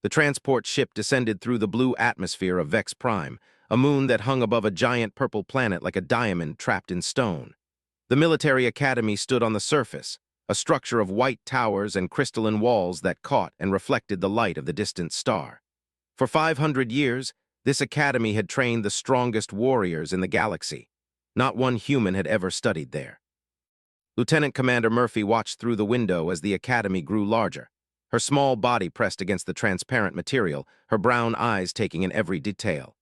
The transport ship descended through the blue atmosphere of Vex Prime, a moon that hung above a giant purple planet like a diamond trapped in stone. The military academy stood on the surface, a structure of white towers and crystalline walls that caught and reflected the light of the distant star. For 500 years, this academy had trained the strongest warriors in the galaxy. Not one human had ever studied there. Lieutenant Commander Murphy watched through the window as the academy grew larger. Her small body pressed against the transparent material, her brown eyes taking in every detail.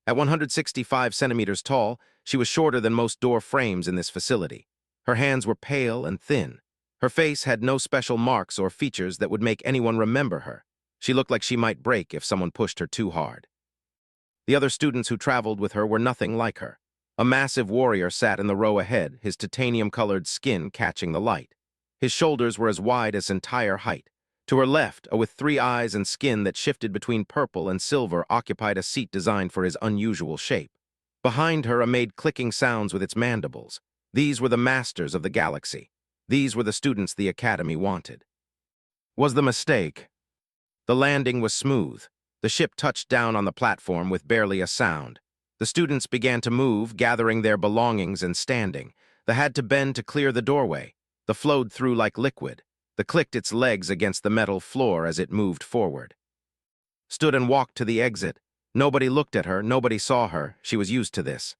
At 165 centimeters tall, she was shorter than most door frames in this facility. Her hands were pale and thin. Her face had no special marks or features that would make anyone remember her. She looked like she might break if someone pushed her too hard. The other students who traveled with her were nothing like her. A massive warrior sat in the row ahead, his titanium-colored skin catching the light. His shoulders were as wide as his entire height. To her left, with 3 eyes and skin that shifted between purple and silver, occupied a seat designed for his unusual shape. Behind her, made clicking sounds with its mandibles. These were the masters of the galaxy. These were the students the Academy wanted. Was the mistake? The landing was smooth. The ship touched down on the platform with barely a sound. The students began to move, gathering their belongings and standing. They had to bend to clear the doorway. The flowed through like liquid. The clicked its legs against the metal floor as it moved forward. Stood and walked to the exit. Nobody looked at her, nobody saw her. She was used to this.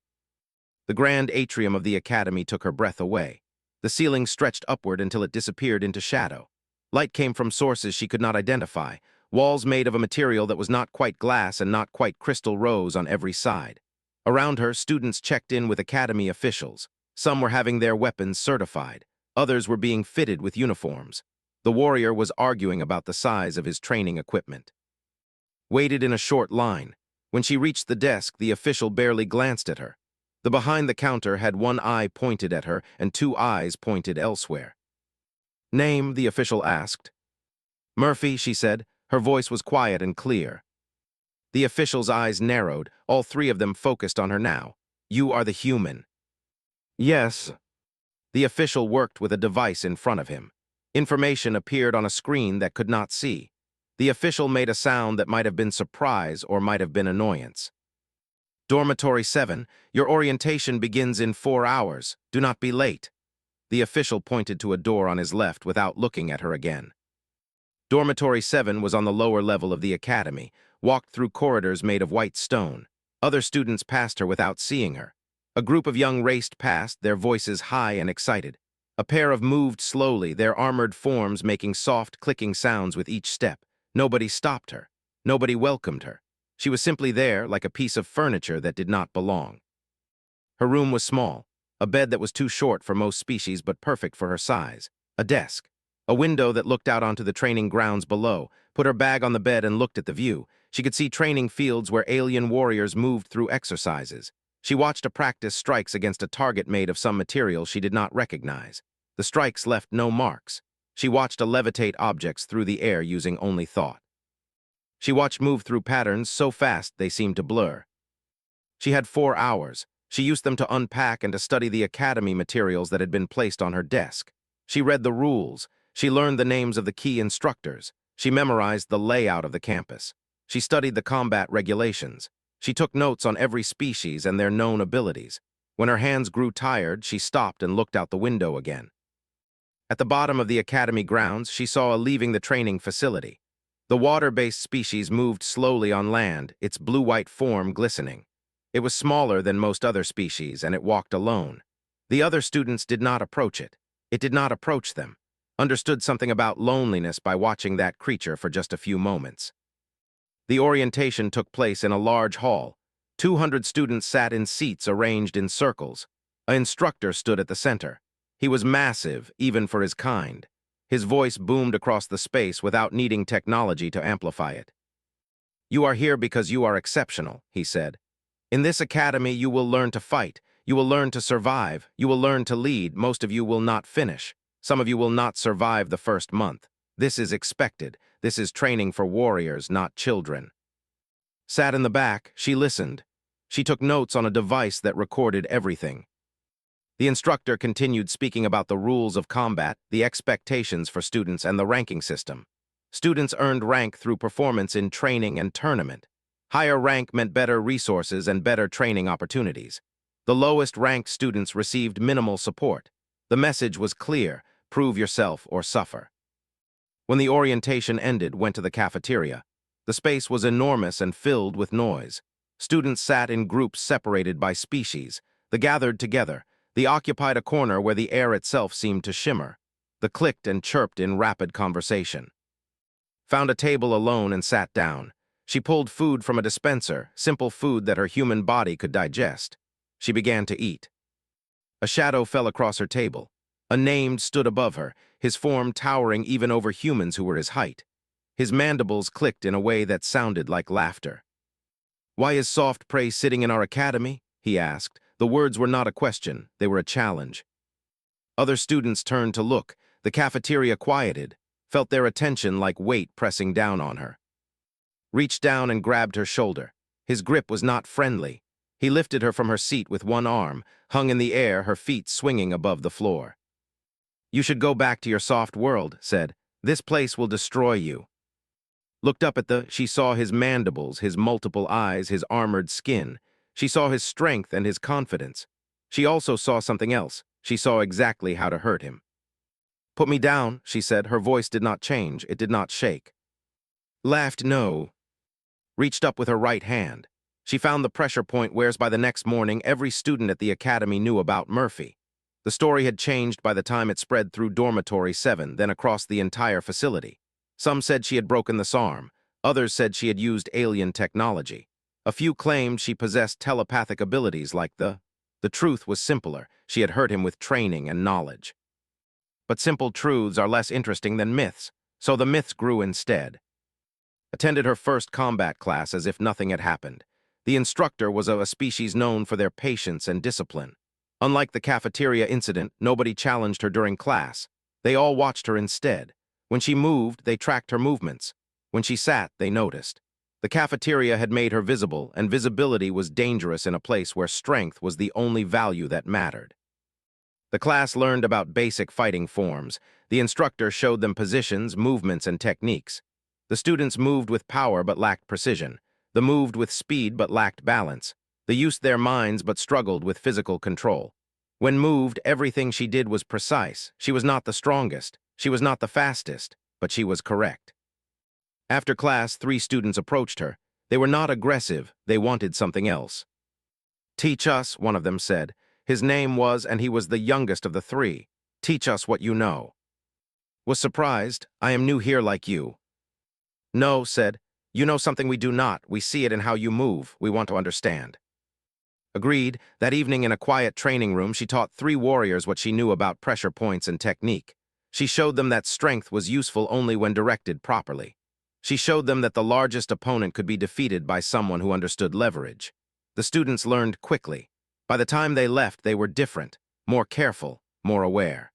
The grand atrium of the academy took her breath away. The ceiling stretched upward until it disappeared into shadow. Light came from sources she could not identify. Walls made of a material that was not quite glass and not quite crystal rose on every side. Around her, students checked in with academy officials. Some were having their weapons certified. Others were being fitted with uniforms. The warrior was arguing about the size of his training equipment. Waited in a short line. When she reached the desk, the official barely glanced at her. The behind the counter had 1 eye pointed at her and 2 eyes pointed elsewhere. "Name?" the official asked. "Murphy," she said. Her voice was quiet and clear. The official's eyes narrowed, all 3 of them focused on her now. "You are the human." "Yes." The official worked with a device in front of him. Information appeared on a screen that could not see. The official made a sound that might have been surprise or might have been annoyance. "Dormitory 7, your orientation begins in 4 hours. Do not be late." The official pointed to a door on his left without looking at her again. Dormitory 7 was on the lower level of the academy, walked through corridors made of white stone. Other students passed her without seeing her. A group of young raced past, their voices high and excited. A pair of moved slowly, their armored forms making soft, clicking sounds with each step. Nobody stopped her. Nobody welcomed her. She was simply there, like a piece of furniture that did not belong. Her room was small, a bed that was too short for most species but perfect for her size, a desk, a window that looked out onto the training grounds below. Put her bag on the bed and looked at the view. She could see training fields where alien warriors moved through exercises. She watched a practice strikes against a target made of some material she did not recognize. The strikes left no marks. She watched a levitate objects through the air using only thought. She watched move through patterns so fast they seemed to blur. She had 4 hours. She used them to unpack and to study the academy materials that had been placed on her desk. She read the rules. She learned the names of the key instructors. She memorized the layout of the campus. She studied the combat regulations. She took notes on every species and their known abilities. When her hands grew tired, she stopped and looked out the window again. At the bottom of the academy grounds, she saw a leaving the training facility. The water-based species moved slowly on land, its blue-white form glistening. It was smaller than most other species, and it walked alone. The other students did not approach it. It did not approach them. Understood something about loneliness by watching that creature for just a few moments. The orientation took place in a large hall. 200 students sat in seats arranged in circles. An instructor stood at the center. He was massive, even for his kind. His voice boomed across the space without needing technology to amplify it. "You are here because you are exceptional," he said. "In this academy, you will learn to fight. You will learn to survive. You will learn to lead. Most of you will not finish. Some of you will not survive the first month. This is expected. This is training for warriors, not children." Sat in the back, she listened. She took notes on a device that recorded everything. The instructor continued speaking about the rules of combat, the expectations for students, and the ranking system. Students earned rank through performance in training and tournament. Higher rank meant better resources and better training opportunities. The lowest-ranked students received minimal support. The message was clear: prove yourself or suffer. When the orientation ended, went to the cafeteria. The space was enormous and filled with noise. Students sat in groups separated by species. They gathered together. They occupied a corner where the air itself seemed to shimmer. They clicked and chirped in rapid conversation. Found a table alone and sat down. She pulled food from a dispenser, simple food that her human body could digest. She began to eat. A shadow fell across her table. A named stood above her, his form towering even over humans who were his height. His mandibles clicked in a way that sounded like laughter. "Why is soft prey sitting in our academy?" he asked. The words were not a question, they were a challenge. Other students turned to look. The cafeteria quieted, felt their attention like weight pressing down on her. Reached down and grabbed her shoulder. His grip was not friendly. He lifted her from her seat with one arm, hung in the air, her feet swinging above the floor. "You should go back to your soft world," said. "This place will destroy you." Looked up at she saw his mandibles, his multiple eyes, his armored skin. She saw his strength and his confidence. She also saw something else. She saw exactly how to hurt him. "Put me down," she said. Her voice did not change. It did not shake. Laughed no. Reached up with her right hand. She found the pressure point whereas by the next morning every student at the academy knew about Murphy. The story had changed by the time it spread through Dormitory 7, then across the entire facility. Some said she had broken this arm. Others said she had used alien technology. A few claimed she possessed telepathic abilities like the truth was simpler. She had hurt him with training and knowledge. But simple truths are less interesting than myths, so the myths grew instead. Attended her first combat class as if nothing had happened. The instructor was of a species known for their patience and discipline. Unlike the cafeteria incident, nobody challenged her during class. They all watched her instead. When she moved, they tracked her movements. When she sat, they noticed. The cafeteria had made her visible, and visibility was dangerous in a place where strength was the only value that mattered. The class learned about basic fighting forms. The instructor showed them positions, movements, and techniques. The students moved with power but lacked precision. They moved with speed but lacked balance. They used their minds but struggled with physical control. When moved, everything she did was precise. She was not the strongest. She was not the fastest, but she was correct. After class, 3 students approached her. They were not aggressive. They wanted something else. "Teach us," one of them said. His name was, and he was the youngest of the 3. "Teach us what you know." Was surprised. "I am new here like you." "No," said. "You know something we do not. We see it in how you move. We want to understand." Agreed. That evening in a quiet training room, she taught 3 warriors what she knew about pressure points and technique. She showed them that strength was useful only when directed properly. She showed them that the largest opponent could be defeated by someone who understood leverage. The students learned quickly. By the time they left, they were different, more careful, more aware.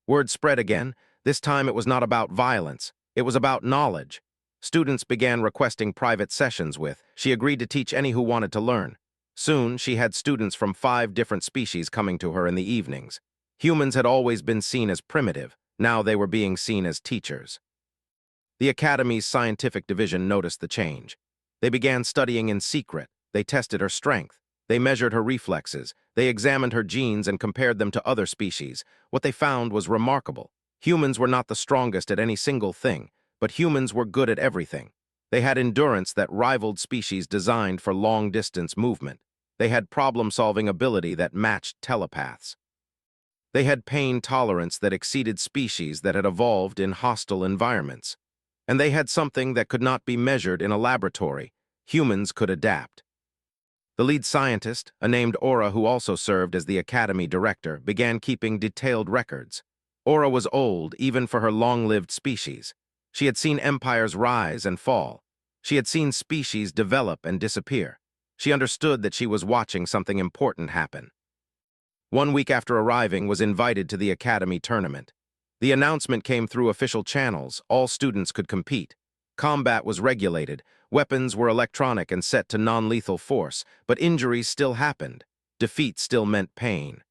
Word spread again. This time it was not about violence. It was about knowledge. Students began requesting private sessions with. She agreed to teach any who wanted to learn. Soon, she had students from 5 different species coming to her in the evenings. Humans had always been seen as primitive. Now they were being seen as teachers. The Academy's scientific division noticed the change. They began studying in secret. They tested her strength. They measured her reflexes. They examined her genes and compared them to other species. What they found was remarkable. Humans were not the strongest at any single thing, but humans were good at everything. They had endurance that rivaled species designed for long-distance movement. They had problem-solving ability that matched telepaths. They had pain tolerance that exceeded species that had evolved in hostile environments. And they had something that could not be measured in a laboratory. Humans could adapt. The lead scientist, a named Aura who also served as the Academy director, began keeping detailed records. Aura was old, even for her long-lived species. She had seen empires rise and fall. She had seen species develop and disappear. She understood that she was watching something important happen. 1 week after arriving, was invited to the Academy tournament. The announcement came through official channels. All students could compete. Combat was regulated. Weapons were electronic and set to non-lethal force, but injuries still happened. Defeat still meant pain.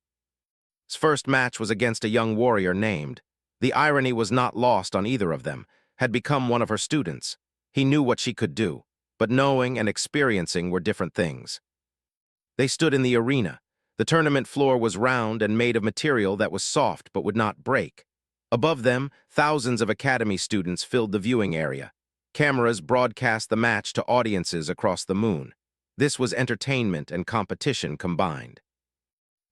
His first match was against a young warrior named. The irony was not lost on either of them. had become one of her students. He knew what she could do, but knowing and experiencing were different things. They stood in the arena. The tournament floor was round and made of material that was soft but would not break. Above them, thousands of academy students filled the viewing area. Cameras broadcast the match to audiences across the moon. This was entertainment and competition combined.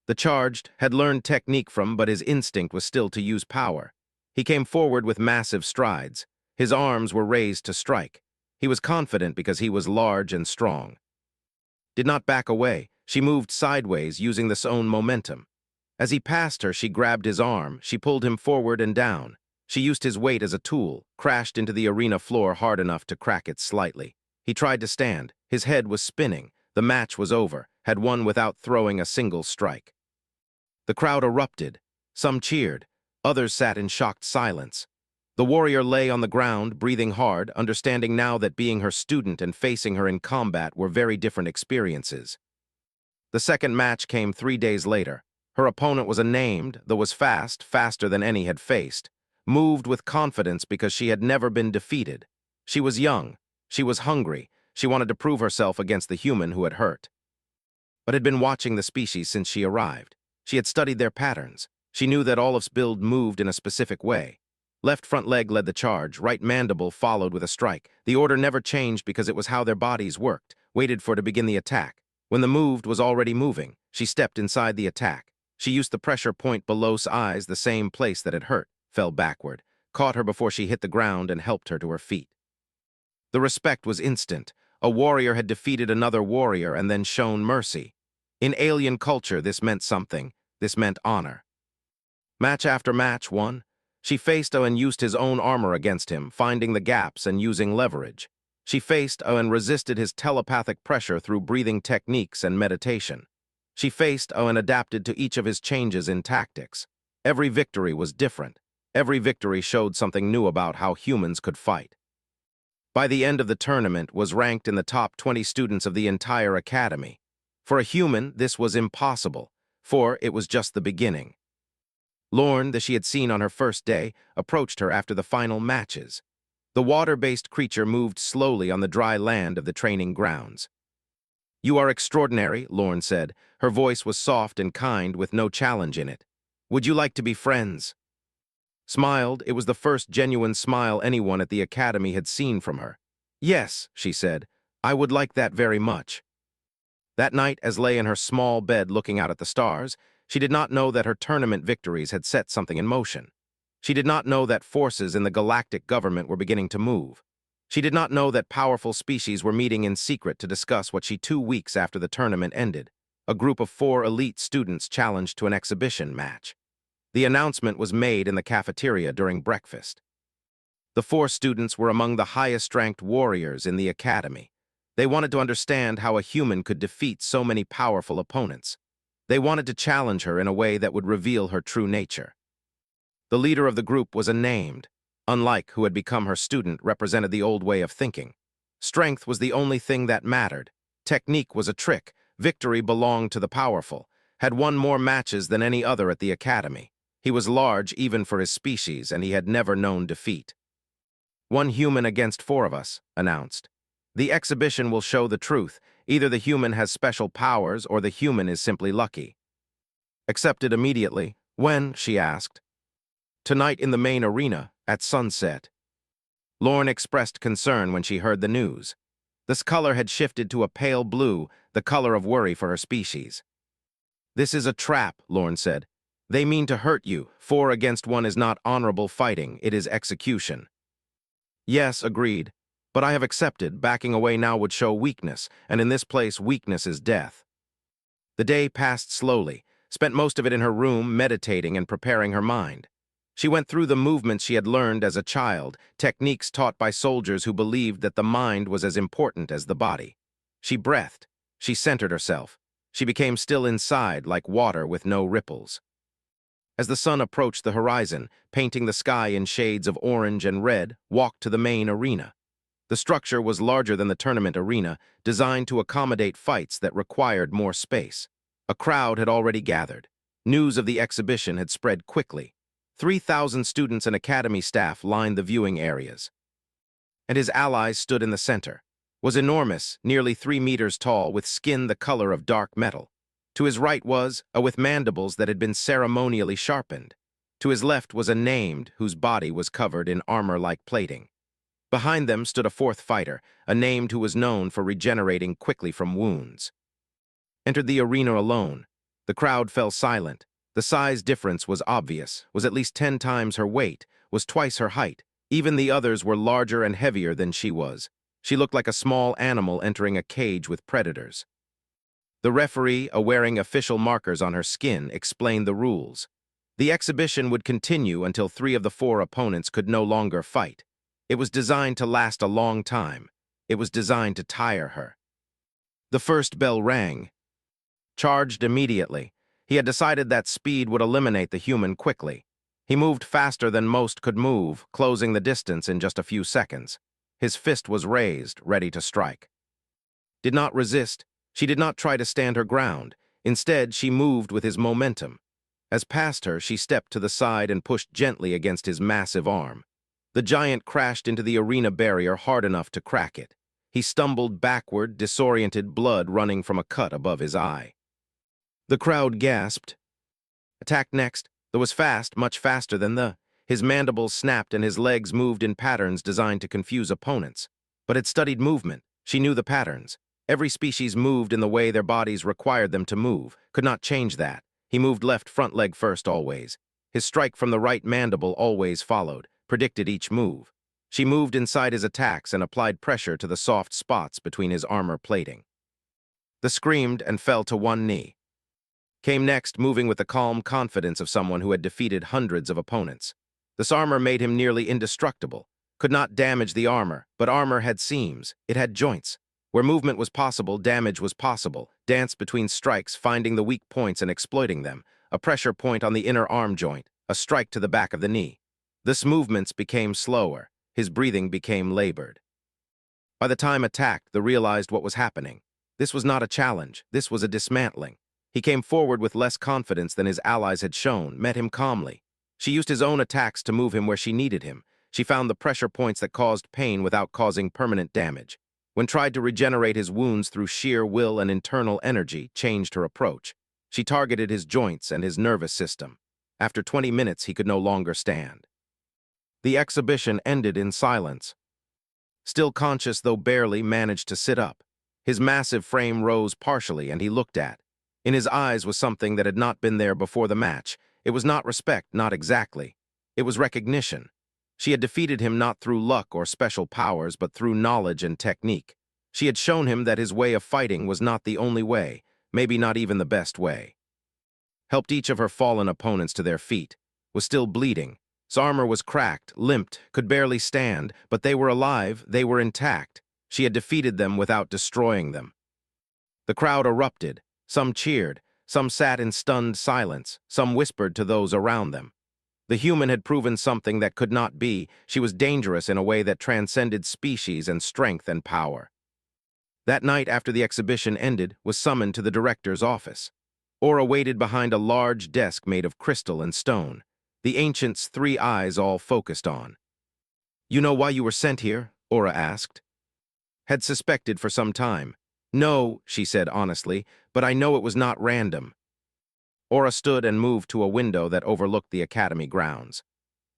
The charged had learned technique from, but his instinct was still to use power. He came forward with massive strides. His arms were raised to strike. He was confident because he was large and strong. Did not back away. She moved sideways, using this own momentum. As he passed her, she grabbed his arm. She pulled him forward and down. She used his weight as a tool, crashed into the arena floor hard enough to crack it slightly. He tried to stand. His head was spinning. The match was over, had won without throwing a single strike. The crowd erupted. Some cheered. Others sat in shocked silence. The warrior lay on the ground, breathing hard, understanding now that being her student and facing her in combat were very different experiences. The second match came 3 days later. Her opponent was unnamed, though was faster than any had faced, moved with confidence because she had never been defeated. She was young. She was hungry. She wanted to prove herself against the human who had hurt, but had been watching the species since she arrived. She had studied their patterns. She knew that all of build moved in a specific way. Left front leg led the charge, right mandible followed with a strike. The order never changed because it was how their bodies worked, waited for to begin the attack. When the moved was already moving, she stepped inside the attack. She used the pressure point below's eyes, the same place that had hurt, fell backward, caught her before she hit the ground and helped her to her feet. The respect was instant. A warrior had defeated another warrior and then shown mercy. In alien culture, this meant something. This meant honor. Match after match won. She faced and used his own armor against him, finding the gaps and using leverage. She faced and resisted his telepathic pressure through breathing techniques and meditation. She faced and adapted to each of his changes in tactics. Every victory was different. Every victory showed something new about how humans could fight. By the end of the tournament, was ranked in the top 20 students of the entire academy. For a human, this was impossible, for it was just the beginning. Lorne, that she had seen on her first day, approached her after the final matches. The water-based creature moved slowly on the dry land of the training grounds. "You are extraordinary," Lorne said. Her voice was soft and kind with no challenge in it. "Would you like to be friends?" Smiled. It was the first genuine smile anyone at the academy had seen from her. "Yes," she said. "I would like that very much." That night, as lay in her small bed looking out at the stars, she did not know that her tournament victories had set something in motion. She did not know that forces in the galactic government were beginning to move. She did not know that powerful species were meeting in secret to discuss what she 2 weeks after the tournament ended. A group of 4 elite students challenged to an exhibition match. The announcement was made in the cafeteria during breakfast. The 4 students were among the highest-ranked warriors in the academy. They wanted to understand how a human could defeat so many powerful opponents. They wanted to challenge her in a way that would reveal her true nature. The leader of the group was unnamed. Unlike who had become her student, represented the old way of thinking. Strength was the only thing that mattered. Technique was a trick. Victory belonged to the powerful. Had won more matches than any other at the academy. He was large even for his species, and he had never known defeat. "1 human against 4 of us," announced. "The exhibition will show the truth. Either the human has special powers or the human is simply lucky." Accepted immediately. "When?" she asked. "Tonight in the main arena, at sunset." Lorne expressed concern when she heard the news. This color had shifted to a pale blue, the color of worry for her species. "This is a trap," Lorne said. "They mean to hurt you. 4 against 1 is not honorable fighting, it is execution." "Yes," agreed. "But I have accepted. Backing away now would show weakness, and in this place weakness is death." The day passed slowly, spent most of it in her room, meditating and preparing her mind. She went through the movements she had learned as a child, techniques taught by soldiers who believed that the mind was as important as the body. She breathed. She centered herself. She became still inside, like water with no ripples. As the sun approached the horizon, painting the sky in shades of orange and red, walked to the main arena. The structure was larger than the tournament arena, designed to accommodate fights that required more space. A crowd had already gathered. News of the exhibition had spread quickly. 3,000 students and academy staff lined the viewing areas, and his allies stood in the center. Was enormous, nearly 3 meters tall, with skin the color of dark metal. To his right was a with mandibles that had been ceremonially sharpened. To his left was a named whose body was covered in armor-like plating. Behind them stood a fourth fighter, a named who was known for regenerating quickly from wounds. Entered the arena alone. The crowd fell silent. The size difference was obvious, was at least 10 times her weight, was twice her height. Even the others were larger and heavier than she was. She looked like a small animal entering a cage with predators. The referee, wearing official markers on her skin, explained the rules. The exhibition would continue until 3 of the 4 opponents could no longer fight. It was designed to last a long time. It was designed to tire her. The first bell rang. Charged immediately. He had decided that speed would eliminate the human quickly. He moved faster than most could move, closing the distance in just a few seconds. His fist was raised, ready to strike. Did not resist. She did not try to stand her ground. Instead, she moved with his momentum. As past her, she stepped to the side and pushed gently against his massive arm. The giant crashed into the arena barrier hard enough to crack it. He stumbled backward, disoriented, blood running from a cut above his eye. The crowd gasped. Attacked next. That was fast, much faster than the. His mandibles snapped and his legs moved in patterns designed to confuse opponents. But had studied movement. She knew the patterns. Every species moved in the way their bodies required them to move. Could not change that. He moved left front leg first always. His strike from the right mandible always followed, predicted each move. She moved inside his attacks and applied pressure to the soft spots between his armor plating. The screamed and fell to one knee. Came next, moving with the calm confidence of someone who had defeated hundreds of opponents. This armor made him nearly indestructible. Could not damage the armor, but armor had seams. It had joints. Where movement was possible, damage was possible. Dance between strikes, finding the weak points and exploiting them. A pressure point on the inner arm joint, a strike to the back of the knee. Thus movements became slower. His breathing became labored. By the time attacked, the realized what was happening. This was not a challenge. This was a dismantling. He came forward with less confidence than his allies had shown, met him calmly. She used his own attacks to move him where she needed him. She found the pressure points that caused pain without causing permanent damage. When tried to regenerate his wounds through sheer will and internal energy, changed her approach. She targeted his joints and his nervous system. After 20 minutes, he could no longer stand. The exhibition ended in silence. Still conscious, though barely, managed to sit up. His massive frame rose partially, and he looked at. In his eyes was something that had not been there before the match. It was not respect, not exactly. It was recognition. She had defeated him not through luck or special powers, but through knowledge and technique. She had shown him that his way of fighting was not the only way, maybe not even the best way. Helped each of her fallen opponents to their feet. Was still bleeding. His armor was cracked, limped, could barely stand, but they were alive, they were intact. She had defeated them without destroying them. The crowd erupted. Some cheered, some sat in stunned silence, some whispered to those around them. The human had proven something that could not be. She was dangerous in a way that transcended species and strength and power. That night, after the exhibition ended, was summoned to the director's office. Aura waited behind a large desk made of crystal and stone, the ancient's 3 eyes all focused on. "You know why you were sent here?" Aura asked. Had suspected for some time. "No," she said honestly, "but I know it was not random." Aura stood and moved to a window that overlooked the academy grounds.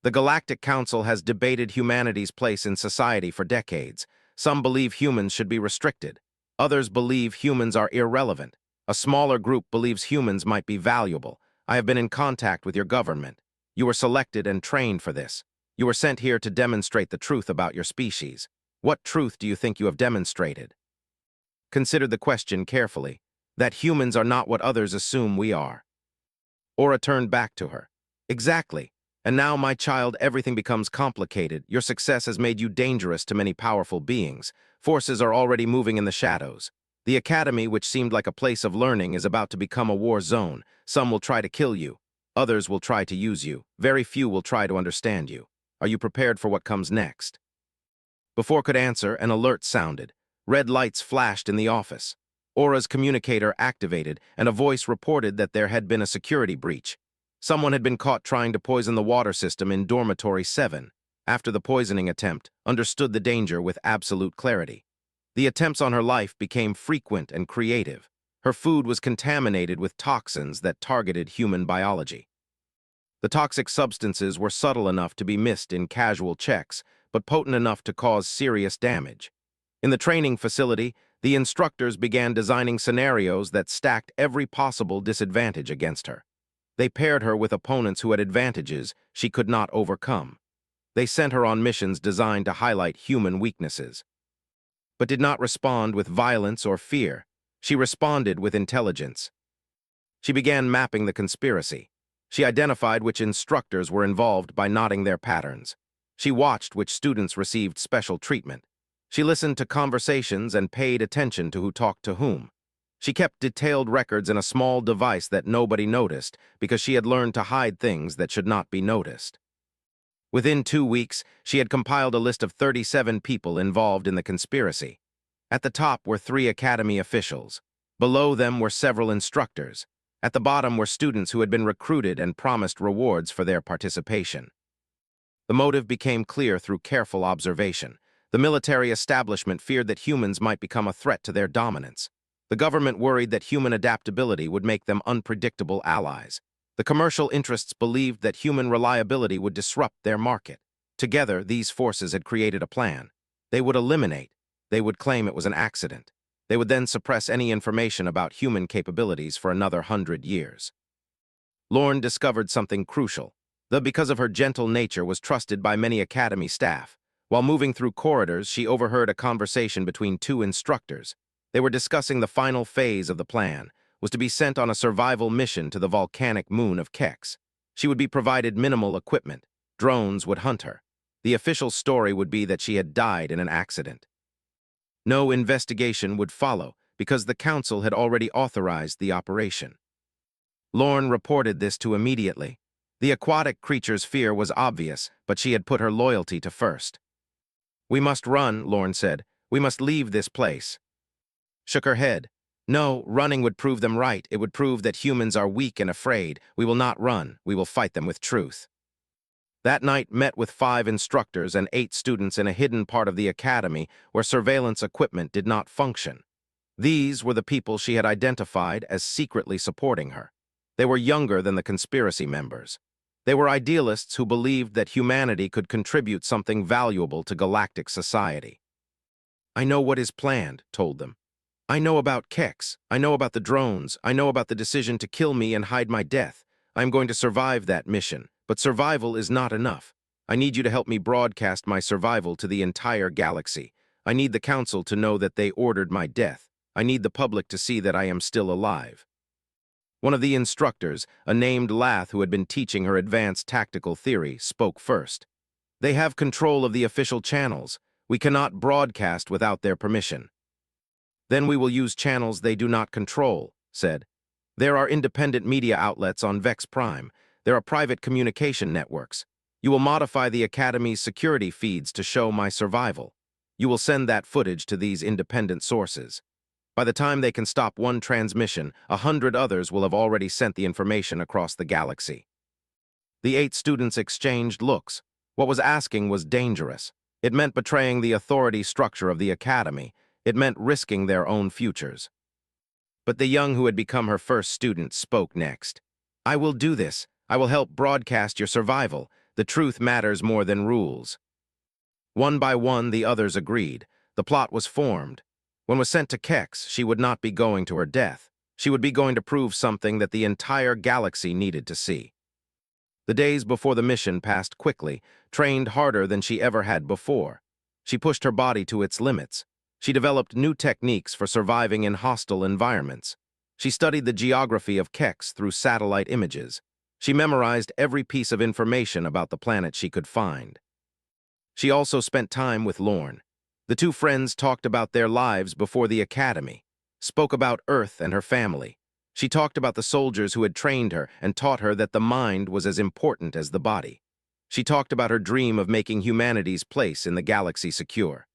The Galactic Council has debated humanity's place in society for decades. Some believe humans should be restricted. Others believe humans are irrelevant. A smaller group believes humans might be valuable. I have been in contact with your government. You were selected and trained for this. You were sent here to demonstrate the truth about your species. What truth do you think you have demonstrated? Consider the question carefully. That humans are not what others assume we are. Aura turned back to her. Exactly. And now, my child, everything becomes complicated. Your success has made you dangerous to many powerful beings. Forces are already moving in the shadows. The academy, which seemed like a place of learning, is about to become a war zone. Some will try to kill you. Others will try to use you. Very few will try to understand you. Are you prepared for what comes next? Before could answer, an alert sounded. Red lights flashed in the office. Aura's communicator activated, and a voice reported that there had been a security breach. Someone had been caught trying to poison the water system in Dormitory 7. After the poisoning attempt, understood the danger with absolute clarity. The attempts on her life became frequent and creative. Her food was contaminated with toxins that targeted human biology. The toxic substances were subtle enough to be missed in casual checks, but potent enough to cause serious damage. In the training facility, the instructors began designing scenarios that stacked every possible disadvantage against her. They paired her with opponents who had advantages she could not overcome. They sent her on missions designed to highlight human weaknesses, but did not respond with violence or fear. She responded with intelligence. She began mapping the conspiracy. She identified which instructors were involved by noting their patterns. She watched which students received special treatment. She listened to conversations and paid attention to who talked to whom. She kept detailed records in a small device that nobody noticed because she had learned to hide things that should not be noticed. Within 2 weeks, she had compiled a list of 37 people involved in the conspiracy. At the top were 3 academy officials. Below them were several instructors. At the bottom were students who had been recruited and promised rewards for their participation. The motive became clear through careful observation. The military establishment feared that humans might become a threat to their dominance. The government worried that human adaptability would make them unpredictable allies. The commercial interests believed that human reliability would disrupt their market. Together, these forces had created a plan. They would eliminate. They would claim it was an accident. They would then suppress any information about human capabilities for another 100 years. Lorne discovered something crucial. Because of her gentle nature, was trusted by many academy staff. While moving through corridors, she overheard a conversation between 2 instructors. They were discussing the final phase of the plan, was to be sent on a survival mission to the volcanic moon of Kex. She would be provided minimal equipment. Drones would hunt her. The official story would be that she had died in an accident. No investigation would follow because the council had already authorized the operation. Lorne reported this to immediately. The aquatic creature's fear was obvious, but she had put her loyalty to first. "We must run," Lorne said. "We must leave this place." Shook her head. "No, running would prove them right. It would prove that humans are weak and afraid. We will not run. We will fight them with truth." That night met with 5 instructors and 8 students in a hidden part of the academy where surveillance equipment did not function. These were the people she had identified as secretly supporting her. They were younger than the conspiracy members. They were idealists who believed that humanity could contribute something valuable to galactic society. "I know what is planned," told them. "I know about Kex. I know about the drones. I know about the decision to kill me and hide my death. I am going to survive that mission. But survival is not enough. I need you to help me broadcast my survival to the entire galaxy. I need the council to know that they ordered my death. I need the public to see that I am still alive." One of the instructors, a named Lath who had been teaching her advanced tactical theory, spoke first. "They have control of the official channels. We cannot broadcast without their permission." "Then we will use channels they do not control," said. "There are independent media outlets on Vex Prime. There are private communication networks. You will modify the Academy's security feeds to show my survival. You will send that footage to these independent sources. By the time they can stop one transmission, 100 others will have already sent the information across the galaxy." The 8 students exchanged looks. What was asking was dangerous. It meant betraying the authority structure of the Academy. It meant risking their own futures. But the young who had become her first student spoke next. "I will do this. I will help broadcast your survival. The truth matters more than rules." One by one, the others agreed. The plot was formed. When was sent to Kex, she would not be going to her death. She would be going to prove something that the entire galaxy needed to see. The days before the mission passed quickly, trained harder than she ever had before. She pushed her body to its limits. She developed new techniques for surviving in hostile environments. She studied the geography of Kex through satellite images. She memorized every piece of information about the planet she could find. She also spent time with Lorne. The 2 friends talked about their lives before the Academy, spoke about Earth and her family. She talked about the soldiers who had trained her and taught her that the mind was as important as the body. She talked about her dream of making humanity's place in the galaxy secure.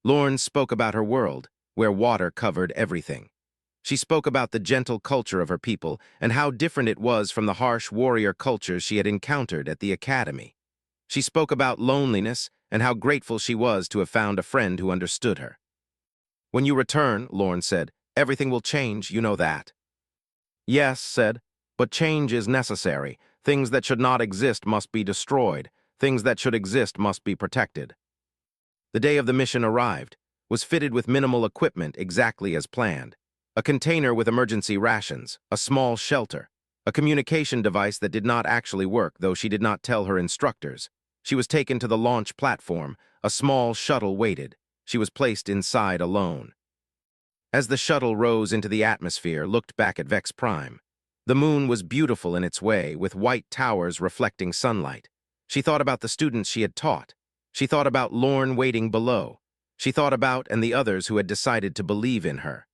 Lorne spoke about her world, where water covered everything. She spoke about the gentle culture of her people and how different it was from the harsh warrior cultures she had encountered at the academy. She spoke about loneliness and how grateful she was to have found a friend who understood her. "When you return," Lorne said, "everything will change, you know that." "Yes," said, "but change is necessary. Things that should not exist must be destroyed. Things that should exist must be protected." The day of the mission arrived, was fitted with minimal equipment exactly as planned. A container with emergency rations, a small shelter, a communication device that did not actually work, though she did not tell her instructors. She was taken to the launch platform. A small shuttle waited. She was placed inside alone. As the shuttle rose into the atmosphere, looked back at Vex Prime. The moon was beautiful in its way, with white towers reflecting sunlight. She thought about the students she had taught. She thought about Lorne waiting below. She thought about and the others who had decided to believe in her.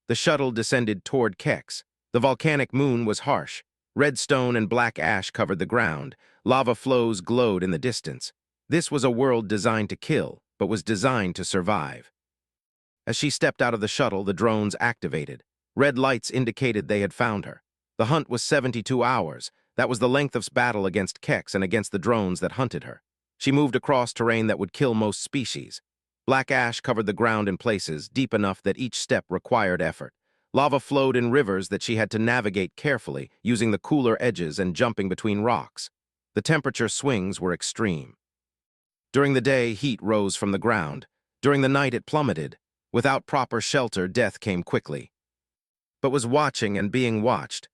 The shuttle descended toward Kex. The volcanic moon was harsh. Red stone and black ash covered the ground. Lava flows glowed in the distance. This was a world designed to kill, but was designed to survive. As she stepped out of the shuttle, the drones activated. Red lights indicated they had found her. The hunt was 72 hours. That was the length of battle against Kex and against the drones that hunted her. She moved across terrain that would kill most species. Black ash covered the ground in places, deep enough that each step required effort. Lava flowed in rivers that she had to navigate carefully, using the cooler edges and jumping between rocks. The temperature swings were extreme. During the day, heat rose from the ground. During the night, it plummeted. Without proper shelter, death came quickly. But was watching and being watched.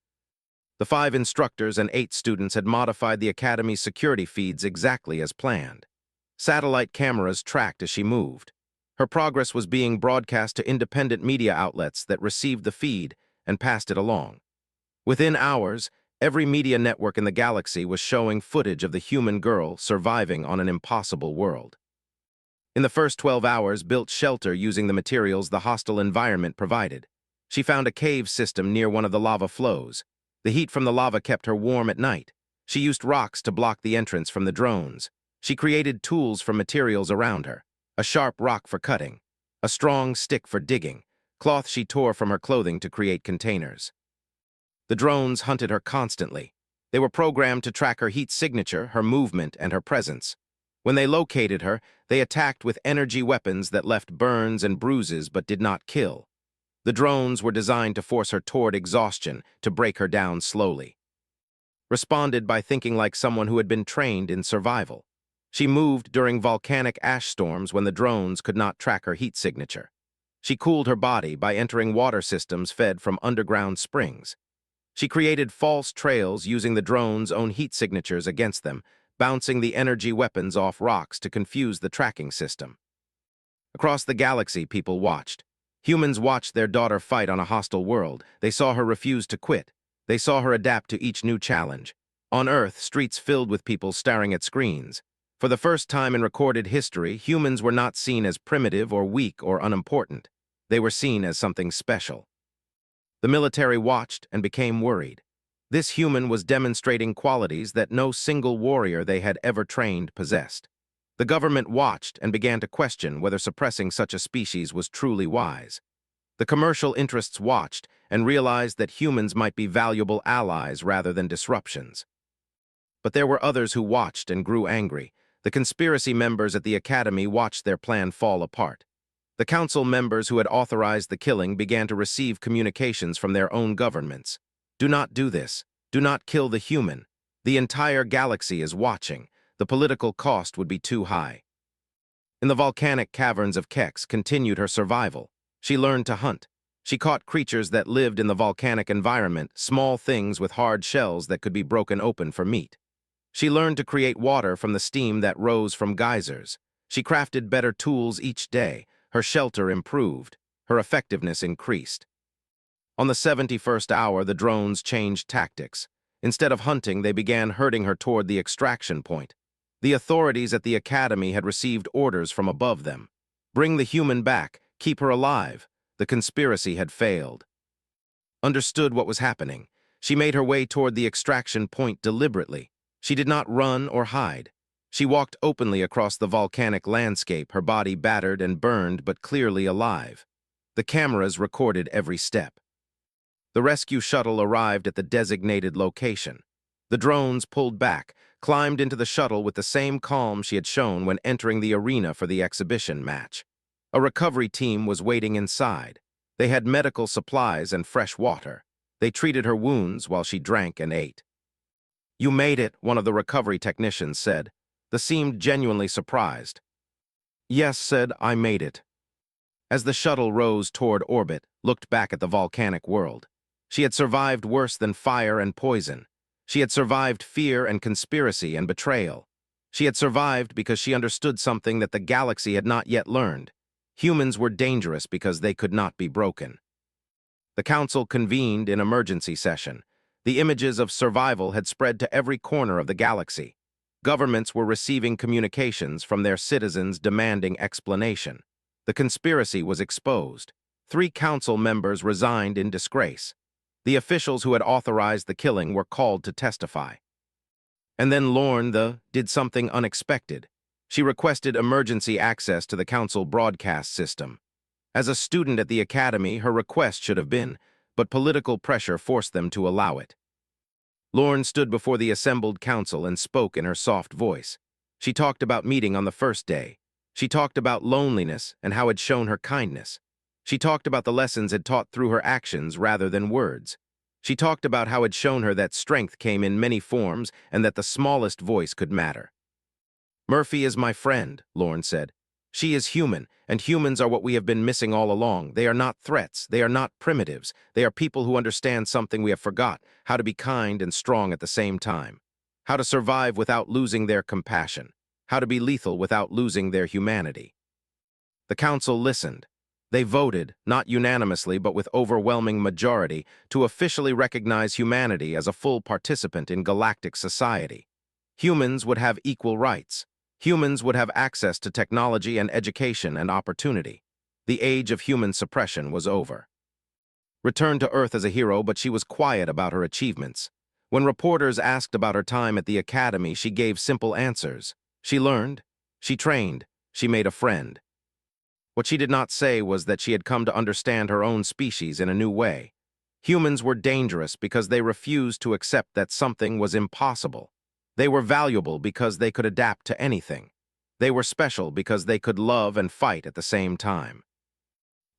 The 5 instructors and 8 students had modified the Academy's security feeds exactly as planned. Satellite cameras tracked as she moved. Her progress was being broadcast to independent media outlets that received the feed and passed it along. Within hours, every media network in the galaxy was showing footage of the human girl surviving on an impossible world. In the first 12 hours, built shelter using the materials the hostile environment provided. She found a cave system near one of the lava flows. The heat from the lava kept her warm at night. She used rocks to block the entrance from the drones. She created tools from materials around her. A sharp rock for cutting. A strong stick for digging. Cloth she tore from her clothing to create containers. The drones hunted her constantly. They were programmed to track her heat signature, her movement, and her presence. When they located her, they attacked with energy weapons that left burns and bruises but did not kill. The drones were designed to force her toward exhaustion, to break her down slowly. Responded by thinking like someone who had been trained in survival. She moved during volcanic ash storms when the drones could not track her heat signature. She cooled her body by entering water systems fed from underground springs. She created false trails using the drones' own heat signatures against them, bouncing the energy weapons off rocks to confuse the tracking system. Across the galaxy, people watched. Humans watched their daughter fight on a hostile world. They saw her refuse to quit. They saw her adapt to each new challenge. On Earth, streets filled with people staring at screens. For the first time in recorded history, humans were not seen as primitive or weak or unimportant. They were seen as something special. The military watched and became worried. This human was demonstrating qualities that no single warrior they had ever trained possessed. The government watched and began to question whether suppressing such a species was truly wise. The commercial interests watched and realized that humans might be valuable allies rather than disruptions. But there were others who watched and grew angry. The conspiracy members at the Academy watched their plan fall apart. The council members who had authorized the killing began to receive communications from their own governments. Do not do this. Do not kill the human. The entire galaxy is watching. The political cost would be too high. In the volcanic caverns of Kex continued her survival. She learned to hunt. She caught creatures that lived in the volcanic environment, small things with hard shells that could be broken open for meat. She learned to create water from the steam that rose from geysers. She crafted better tools each day. Her shelter improved. Her effectiveness increased. On the 71st hour, the drones changed tactics. Instead of hunting, they began herding her toward the extraction point. The authorities at the Academy had received orders from above them. Bring the human back. Keep her alive. The conspiracy had failed. Understood what was happening. She made her way toward the extraction point deliberately. She did not run or hide. She walked openly across the volcanic landscape, her body battered and burned but clearly alive. The cameras recorded every step. The rescue shuttle arrived at the designated location. The drones pulled back, climbed into the shuttle with the same calm she had shown when entering the arena for the exhibition match. A recovery team was waiting inside. They had medical supplies and fresh water. They treated her wounds while she drank and ate. "You made it," one of the recovery technicians said. They seemed genuinely surprised. "Yes," said, "I made it." As the shuttle rose toward orbit, looked back at the volcanic world. She had survived worse than fire and poison. She had survived fear and conspiracy and betrayal. She had survived because she understood something that the galaxy had not yet learned. Humans were dangerous because they could not be broken. The council convened in emergency session. The images of survival had spread to every corner of the galaxy. Governments were receiving communications from their citizens demanding explanation. The conspiracy was exposed. 3 council members resigned in disgrace. The officials who had authorized the killing were called to testify. And then Lorne did something unexpected. She requested emergency access to the council broadcast system. As a student at the academy, her request should have been, but political pressure forced them to allow it. Lorne stood before the assembled council and spoke in her soft voice. She talked about meeting on the first day. She talked about loneliness and how it shown her kindness. She talked about the lessons it taught through her actions rather than words. She talked about how it shown her that strength came in many forms and that the smallest voice could matter. "Murphy is my friend," Lorne said. "She is human, and humans are what we have been missing all along. They are not threats. They are not primitives. They are people who understand something we have forgot, how to be kind and strong at the same time, how to survive without losing their compassion, how to be lethal without losing their humanity." The council listened. They voted, not unanimously but with overwhelming majority, to officially recognize humanity as a full participant in galactic society. Humans would have equal rights. Humans would have access to technology and education and opportunity. The age of human suppression was over. Returned to Earth as a hero, but she was quiet about her achievements. When reporters asked about her time at the academy, she gave simple answers. She learned, she trained, she made a friend. What she did not say was that she had come to understand her own species in a new way. Humans were dangerous because they refused to accept that something was impossible. They were valuable because they could adapt to anything. They were special because they could love and fight at the same time.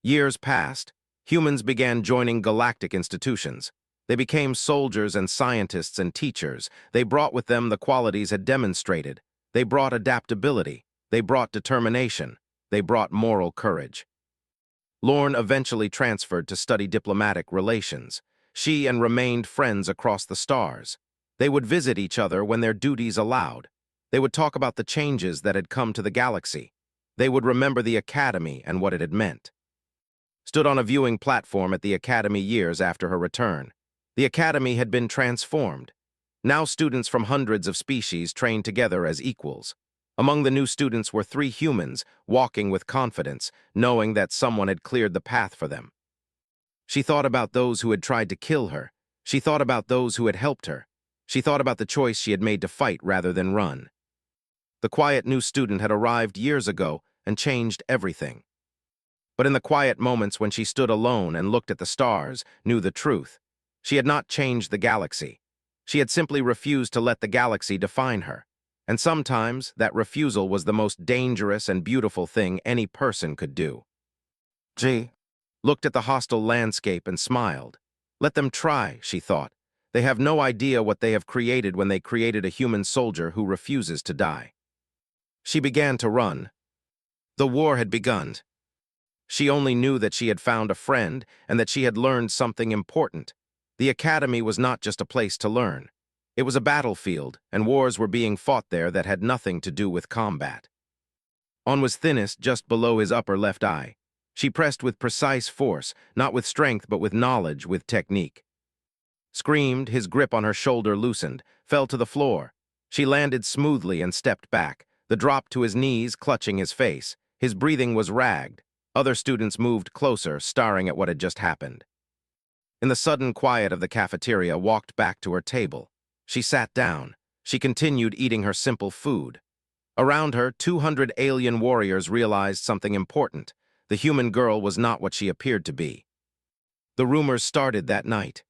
Years passed. Humans began joining galactic institutions. They became soldiers and scientists and teachers. They brought with them the qualities had demonstrated. They brought adaptability. They brought determination. They brought moral courage. Lorne eventually transferred to study diplomatic relations. She and remained friends across the stars. They would visit each other when their duties allowed. They would talk about the changes that had come to the galaxy. They would remember the academy and what it had meant. Stood on a viewing platform at the academy years after her return. The academy had been transformed. Now students from hundreds of species trained together as equals. Among the new students were 3 humans, walking with confidence, knowing that someone had cleared the path for them. She thought about those who had tried to kill her. She thought about those who had helped her. She thought about the choice she had made to fight rather than run. The quiet new student had arrived years ago and changed everything. But in the quiet moments when she stood alone and looked at the stars, knew the truth. She had not changed the galaxy. She had simply refused to let the galaxy define her. And sometimes that refusal was the most dangerous and beautiful thing any person could do. She looked at the hostile landscape and smiled. Let them try, she thought. They have no idea what they have created when they created a human soldier who refuses to die. She began to run. The war had begun. She only knew that she had found a friend and that she had learned something important. The academy was not just a place to learn. It was a battlefield, and wars were being fought there that had nothing to do with combat. On was thinnest just below his upper left eye. She pressed with precise force, not with strength but with knowledge, with technique. Screamed, his grip on her shoulder loosened, fell to the floor. She landed smoothly and stepped back, the drop to his knees clutching his face. His breathing was ragged. Other students moved closer, staring at what had just happened. In the sudden quiet of the cafeteria, walked back to her table. She sat down. She continued eating her simple food. Around her, 200 alien warriors realized something important. The human girl was not what she appeared to be. The rumors started that night.